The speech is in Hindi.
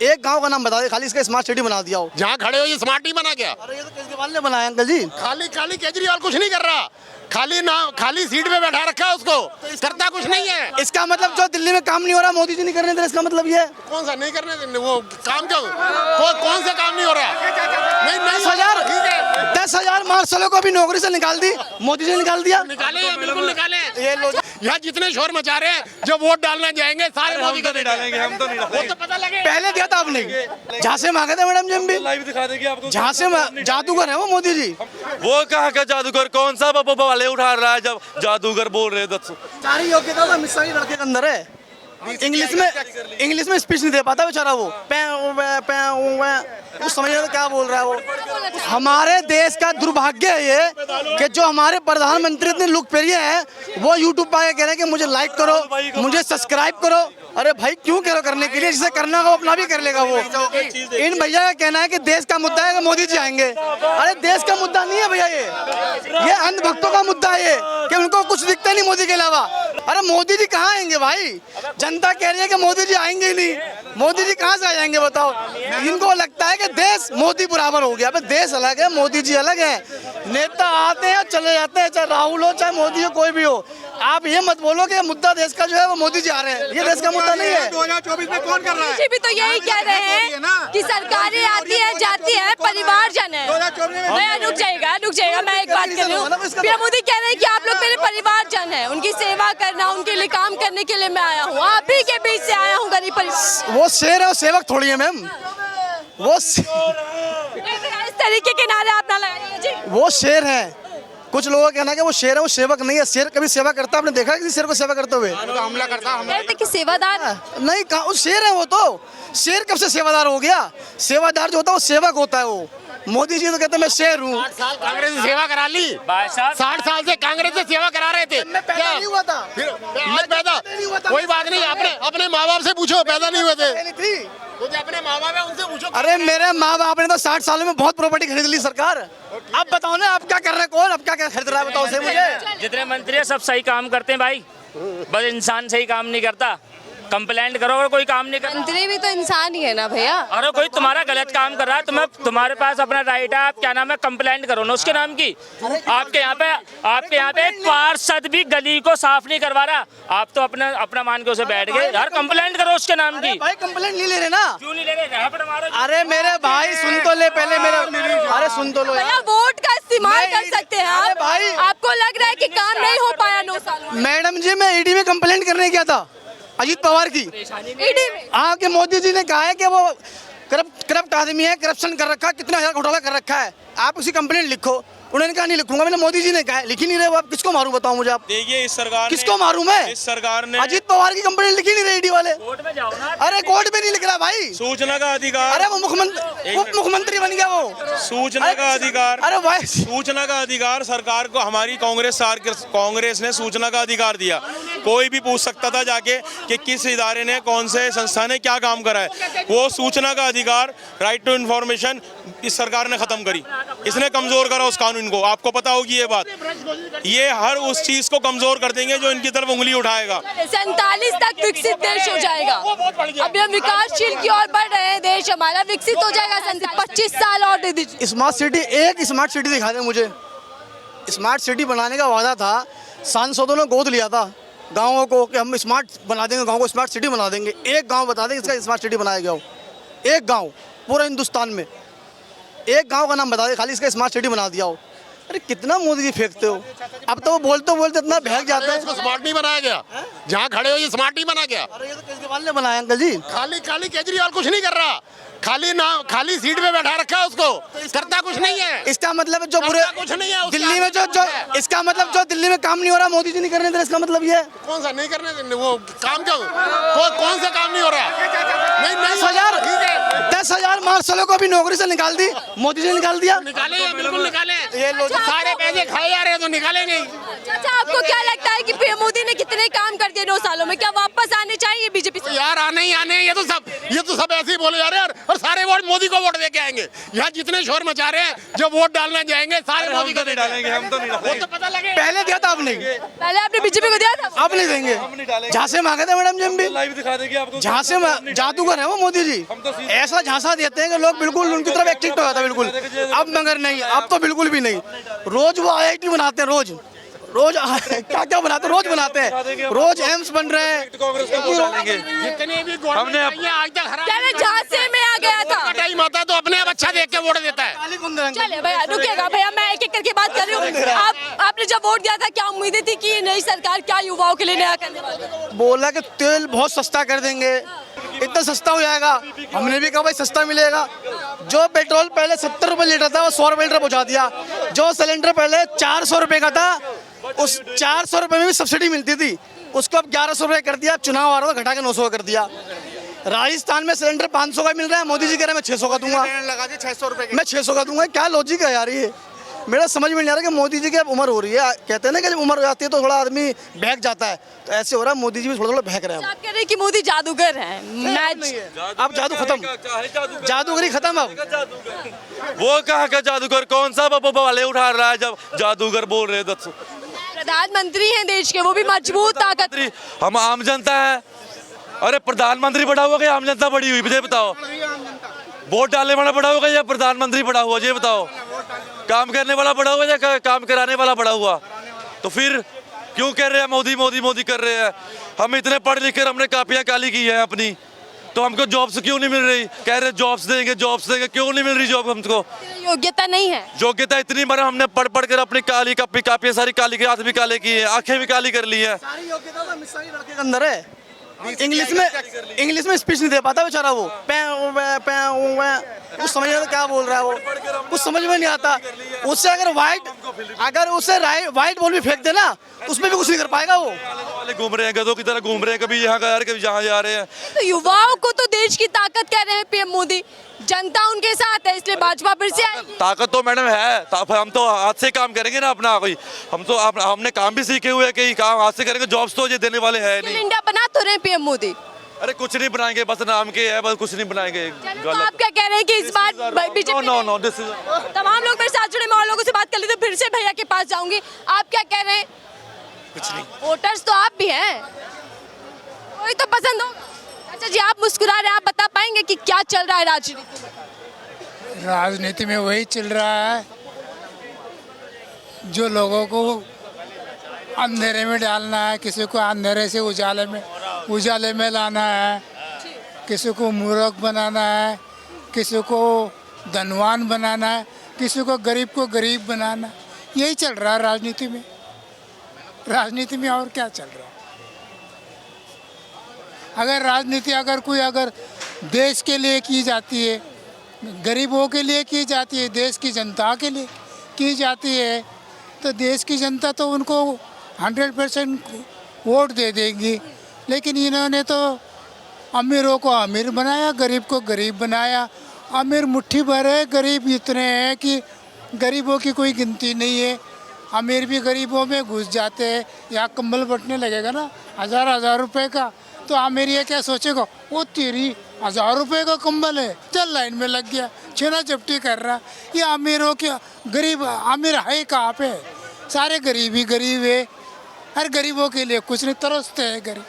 एक गांव का नाम बता दे खाली, इसका स्मार्ट सिटी बना दिया हो। जहाँ खड़े हो ये स्मार्ट नहीं बना क्या? अरे ये तो केजरीवाल ने बनाया अंकल जी। खाली केजरीवाल कुछ नहीं कर रहा, खाली सीट पे बैठा रखा है उसको, करता कुछ नहीं है। इसका मतलब जो दिल्ली में काम नहीं हो रहा मोदी जी नहीं करने दे रहे, इसका मतलब ये है। कौन सा नहीं करने देंगे वो काम? क्यों कौन सा काम नहीं हो रहा? नहीं 10,000 मार्शलों को भी नौकरी से निकाल दी, मोदी जी ने निकाल दिया। निकाले, बिल्कुल निकाले। ये लोग यहाँ जितने शोर मचा रहे हैं, जो वोट डालने जाएंगे सारे मोदी को नहीं डालेंगे, हम तो नहीं डालेंगे। वो तो पता लगे पहले दिया था आपने, झांसे मांगे थे मैडम जी हम भी, लाइव दिखा देंगे आपको। झांसे जादूगर है वो मोदी जी। वो कहाँ का जादूगर? कौन सा वाले उठा रहा है जब जादूगर बोल रहे हैं? सारी योग्यता तो मिश्रा की लड़के के अंदर है। इंग्लिश में स्पीच नहीं दे पाता बेचारा वो, वो समझ नहीं क्या बोल रहा है वो। हमारे देश का दुर्भाग्य है ये कि जो हमारे प्रधानमंत्री इतने लोकप्रिय हैं वो यूट्यूब पर कह रहे हैं कि मुझे लाइक करो, मुझे सब्सक्राइब करो। अरे भाई क्यों करो करने के लिए, जिसे करना हो अपना भी कर लेगा वो। इन भैया का कहना है कि देश का मुद्दा है कि मोदी जी आएंगे। अरे देश का मुद्दा नहीं है भैया, ये अंधभक्तों का मुद्दा है ये, कि उनको कुछ दिखता नहीं मोदी के अलावा। अरे मोदी जी कहाँ आएंगे भाई? जनता कह रही है कि मोदी जी आएंगे ही नहीं, मोदी जी कहाँ से आ जाएंगे बताओ? इनको लगता है कि देश मोदी बराबर हो गया। अब देश अलग है, मोदी जी अलग है। नेता आते हैं चले जाते हैं, चाहे राहुल हो चाहे मोदी हो कोई भी हो। आप ये मत बोलो कि मुद्दा देश का जो है वो मोदी जी आ रहे हैं, ये देश का मुद्दा नहीं है। 2024 में कौन कर रहा है? भी तो यही कह रहे हैं कि सरकारें आती है जाती है, परिवारजन है। मैं रुक जाएगा मैं एक बात कर रही हूँ। पीएम मोदी कह रहे हैं कि आप लोग मेरे परिवारजन है, उनकी सेवा करना, उनके लिए काम करने के लिए मैं आया हूँ, आप ही के बीच से आया हूँ गरीब परिवार। वो शेर है, वो सेवक थोड़ी है मैम। वो इस तरीके के नारे आप ना लगाइए जी। वो शेर है। कुछ लोगों का कहना है कि वो शेर है, वो सेवक नहीं है। शेर कभी सेवा करता, आपने देखा किसी शेर को सेवा करते हुए? हमला करता कि सेवादार नहीं, कहा वो शेर है। वो तो शेर कब से सेवादार हो गया? सेवादार जो होता है वो सेवक होता है। वो मोदी जी तो कहते हैं मैं शेर हूँ। 60 साल कांग्रेस से सेवा करा ली, 60 साल से कांग्रेस से सेवा करा रहे थे। मैं पैदा नहीं हुआ था, आज पैदा कोई बात नहीं, अपने माँ बाप से पूछो, पैदा नहीं हुए थे थी। तो अपने माँ बाप है उनसे पूछो। अरे मेरे माँ बाप ने तो 60 सालों में बहुत प्रॉपर्टी खरीद ली सरकार। अब बताओ ना, आप क्या कर रहे हैं? कौन अब क्या खरीद रहा है बताओ से मुझे। जितने मंत्री है सब सही काम करते हैं भाई, बस इंसान सही काम नहीं करता। कंप्लेंट करो अगर कोई काम नहीं करता। मंत्री भी तो इंसान ही है ना भैया। अरे कोई तुम्हारा गलत काम कर रहा है, तुम्हारे पास अपना राइट है, आप क्या नाम है कंप्लेंट करो ना उसके नाम की। आपके यहाँ पे एक पार्षद भी गली को साफ नहीं करवा रहा, आप तो अपना मान के उसे बैठ गए यार। कंप्लेंट करो उसके नाम की। भाई कंप्लेंट नहीं ले रहे ना? क्यों नहीं ले रहे? अरे मेरे भाई सुन तो ले पहले मेरे, अरे सुन तो लो। भैया वोट का इस्तेमाल कर सकते हैं अरे आप। भाई आपको लग रहा है कि काम नहीं हो पाया 9 सालों में? मैडम जी मैं ईडी में कंप्लेंट करने गया था अजीत पवार की। ईडी में हाँ कि मोदी जी ने कहा है कि वो करप्ट आदमी है, करप्शन कर रखा है, कितना हजार घोटाला कर रखा है, आप उसी कंप्लेंट लिखो। उन्होंने कहा नहीं लिखूंगा। मैंने मोदी जी ने कहा लिख ही नहीं रहे वो, आप किसको मारूं बताओ मुझे? आप देखिए इस सरकार किसको मारूं मैं? इस सरकार ने अजीत पवार की कंप्लेंट लिखी नहीं रही ईडी वाले। कोर्ट में जाओ ना। अरे कोर्ट में नहीं लिख रहा भाई। सूचना का अधिकार। अरे वो मुख्यमंत्री उप मुख्यमंत्री बन गया वो। सूचना का अधिकार। अरे भाई सूचना का अधिकार सरकार को, हमारी कांग्रेस ने सूचना का अधिकार दिया। कोई भी पूछ सकता था जाके कि किस इदारे ने, कौन से संस्था ने क्या काम करा है। वो सूचना का अधिकार, राइट टू इन्फॉर्मेशन, इस सरकार ने खत्म करी। इसने कमजोर करा उस कानून को। आपको पता होगी ये बात। ये हर उस चीज को कमजोर कर देंगे जो इनकी तरफ उंगली उठाएगा। 47 तक विकसित देश हो जाएगा। अभी हम विकासशील की ओर बढ़ रहे हैं, देश हमारा विकसित हो जाएगा। 25 साल और दे दीजिए। स्मार्ट सिटी, एक स्मार्ट सिटी दिखा दे मुझे। स्मार्ट सिटी बनाने का वादा था, सांसदों ने गोद लिया था गाँवों को कि हम स्मार्ट बना देंगे, गाँव को स्मार्ट सिटी बना देंगे। एक गाँव बता दें इसका स्मार्ट सिटी बनाया गया हो? एक गाँव पूरे हिंदुस्तान में, एक गाँव का नाम बता दे खाली इसका स्मार्ट सिटी बना दिया हो। अरे कितना मोदी जी फेंकते हो। अब तो वो बोलते बोलते इतना बहक जाते हैं। इसको स्मार्ट नहीं बनाया गया, जहाँ खड़े हो ये स्मार्ट नहीं बना गया। अरे ये तो केजरीवाल ने बनाया अंकल जी। खाली केजरीवाल कुछ नहीं कर रहा, खाली सीट पे बैठा रखा है उसको, करता कुछ नहीं है। इसका मतलब जो पूरे कुछ नहीं है दिल्ली में जो इसका मतलब जो दिल्ली में काम नहीं हो रहा मोदी जी नहीं करने दे रहे, इसका मतलब ये है। कौन सा नहीं करने देंगे वो काम? क्यों कौन सा काम नहीं हो रहा? नहीं 10,000 मार्शलों को भी नौकरी से निकाल दी, मोदी जी ने निकाल दिया। निकाले, बिल्कुल निकाले। ये लोग सारे पैसे खाए जा रहे हैं तो निकाले नहीं। अच्छा आपको क्या लगता है कि पीएम मोदी ने कितने काम कर दिए 9 सालों में? क्या वापस आने चाहिए? है ये बीजेपी से? यार आने ही आने हैं, ये तो सब ऐसे ही बोले जा रहे हैं और सारे वोट मोदी को वोट दे के आएंगे। यहाँ जितने शोर मचा रहे हैं, जब वोट डालने जाएंगे सारे मोदी को नहीं डालेंगे, हम तो नहीं वो डालेंगे। तो पता लगे। पहले दिया था, अब नहीं। पहले आपने बीजेपी को दिया था, अब नहीं देंगे। झांसे मांगे थे मैडम जी हम भी, लाइव दिखा देंगे आपको। झांसे जादूगर है वो मोदी जी, ऐसा झांसा देते हैं कि लोग बिल्कुल उनकी तरफ एक्टिव हो जाता है बिल्कुल। अब मगर नहीं, अब तो बिल्कुल भी नहीं। रोज वो IIT बनाते हैं, रोज क्या क्या बनाते हैं, रोज बनाते हैं, रोज एम्स बन रहे हैं। कांग्रेस को वोट डालेंगे। जितने भी हमने आज तक हरा पहले झांसे में आ गया था। टाइम आता है तो अपने आप अच्छा देख के वोट देता है। चले भैया, रुकिएगा भैया, मैं एक एक करके बात कर रही हूँ। आपने जब वोट दिया था, क्या उम्मीदें थी कि ये नई सरकार क्या युवाओं के लिए नया करने वाली है? बोला कि तेल बहुत सस्ता कर देंगे, इतना सस्ता हो जाएगा। हमने भी कहा भाई सस्ता मिलेगा। जो पेट्रोल पहले 70 रुपये लीटर था वो 100 रुपये लीटर पहुंचा दिया। जो सिलेंडर पहले 400 रुपये का था, उस 400 रुपये में भी सब्सिडी मिलती थी, उसको अब 1100 रुपये कर दिया। चुनाव आ रहा था, घटा के 900 कर दिया। राजस्थान में सिलेंडर 500 का मिल रहा है, मोदी जी कह रहे हैं मैं 600 का दूंगा। लगा दिए 600 रुपए मैं 600 का दूंगा। क्या लॉजिक है यार ये? मेरा समझ में नहीं आ रहा कि मोदी जी की अब उम्र हो रही है। कहते हैं ना कि जब उम्र हो जाती है तो थोड़ा आदमी बहक जाता है, तो ऐसे हो रहा है मोदी जी भी थोड़ा थोड़ा बहक रहे हैं। आप कह रहे हैं कि मोदी जादूगर हैं। मैच अब जादू खत्म, जादूगरी खत्म। अब वो कहाँ का जादूगर? कौन सा बब्बू वाले उठा रहा है जब जादूगर बोल रहे हैं? प्रधानमंत्री हैं देश के, वो भी मजबूत ताकत। हम आम जनता है। अरे प्रधानमंत्री बड़ा हुआ कि आम जनता बड़ी हुई? मुझे बताओ, वोट डालने वाला बड़ा होगा या प्रधानमंत्री बड़ा हुआ? ये बताओ, काम करने वाला बड़ा हुआ या काम कराने वाला बड़ा हुआ? तो फिर क्यों कह रहे हैं मोदी मोदी मोदी कर रहे हैं? हम इतने पढ़ लिख कर हमने कापियां काली की है अपनी, तो हमको जॉब्स क्यों नहीं मिल रही? कह रहे जॉब्स देंगे, क्यों नहीं मिल रही जॉब हमको? योग्यता नहीं है। योग्यता इतनी बार हमने पढ़ पढ़ कर अपनी काली कापियां सारी काली की, हाथ भी काले किए हैं, आंखें भी काली कर ली है। सारी योग्यता तो अमित शाह लड़के के अंदर है। इंग्लिश में स्पीच नहीं दे पाता बेचारा वो। कुछ समझ नहीं आता क्या बोल रहा है वो, कुछ समझ में नहीं आता। उससे अगर व्हाइट बॉल भी फेंक देना, उसमें भी कुछ नहीं कर पाएगा वो। वाले घूम रहे हैं, गधों की तरह घूम रहे हैं, कभी यहाँ जा रहे कभी जहाँ जा रहे हैं। तो युवाओं को तो देश की ताकत कह रहे हैं पीएम मोदी, जनता उनके साथ है, इसलिए भाजपा फिर से आएगी। ताकत तो मैडम है, हम तो हाथ से काम करेंगे ना अपना। कोई हमने काम भी सीखे हुए हैं, कई काम हाथ से करेंगे। जॉब्स तो ये देने वाले हैं नहीं। इंडिया बना तो रहे पीएम मोदी। अरे कुछ नहीं बनाएंगे, बस नाम के है, बस कुछ नहीं बनाएंगे। तो आप क्या कह रहे हैं कि इस बार बीजेपी नो दिस इज तमाम लोग मेरे साथ जुड़े, मैं और लोगों से बात कर लेते, फिर से भैया के पास जाऊंगी। आप क्या कह रहे हैं? कुछ नहीं। वोटर्स तो आप भी हैं, कोई तो पसंद होगा। अच्छा जी, आप मुस्कुरा रहे हैं, आप बता पाएंगे कि क्या चल रहा है राजनीति में? राजनीति में वही चल रहा है जो लोगों को अंधेरे में डालना है, किसी को अंधेरे से उजाले में लाना है, किसी को मूर्ख बनाना है, किसी को धनवान बनाना है, किसी को गरीब बनाना है। यही चल रहा है राजनीति में और क्या चल रहा है? अगर कोई देश के लिए की जाती है, गरीबों के लिए की जाती है, देश की जनता के लिए की जाती है, तो देश की जनता तो उनको 100% वोट दे देगी। लेकिन इन्होंने तो अमीरों को अमीर बनाया, गरीब को गरीब बनाया। अमीर मुट्ठी भर है, गरीब इतने हैं कि गरीबों की कोई गिनती नहीं है। अमीर भी गरीबों में घुस जाते हैं। यहाँ कंबल बंटने लगेगा ना 1000 रुपये का, तो अमीर ये क्या सोचेगा, वो तेरी 1000 रुपये का कंबल है, चल लाइन में लग गया, छीना झपटी कर रहा। ये अमीरों के गरीब अमीर है कहाँ पे? सारे गरीब ही गरीब है। हर गरीबों के लिए कुछ नहीं, तरसते हैं गरीब।